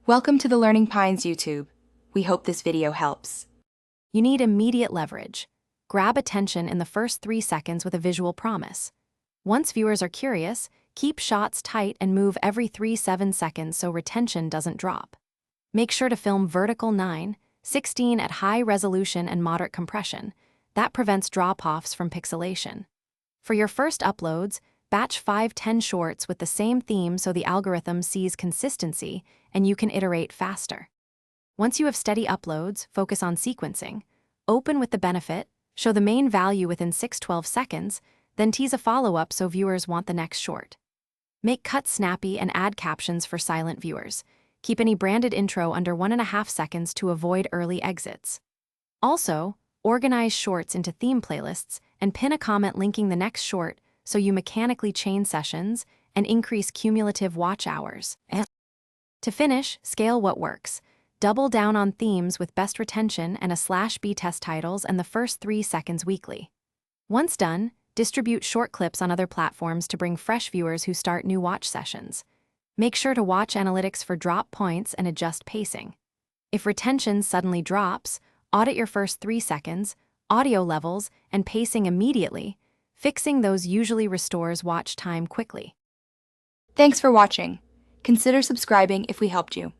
Welcome to the Learning Pines YouTube. We hope this video helps. You need immediate leverage. Grab attention in the first 3 seconds with a visual promise. Once viewers are curious, keep shots tight and move every 3-7 seconds so retention doesn't drop. Make sure to film vertical 9:16 at high resolution and moderate compression. That prevents drop-offs from pixelation. For your first uploads, batch 5-10 shorts with the same theme so the algorithm sees consistency and you can iterate faster. Once you have steady uploads, focus on sequencing. Open with the benefit, show the main value within 6-12 seconds, then tease a follow-up so viewers want the next short. Make cuts snappy and add captions for silent viewers. Keep any branded intro under 1.5 seconds to avoid early exits. Also, organize shorts into theme playlists and pin a comment linking the next short so you mechanically chain sessions and increase cumulative watch hours. To finish, scale what works. Double down on themes with best retention and a /B test titles and the first 3 seconds weekly. Once done, distribute short clips on other platforms to bring fresh viewers who start new watch sessions. Make sure to watch analytics for drop points and adjust pacing. If retention suddenly drops, audit your first 3 seconds, audio levels, and pacing immediately. Fixing those usually restores watch time quickly. Thanks for watching. Consider subscribing if we helped you.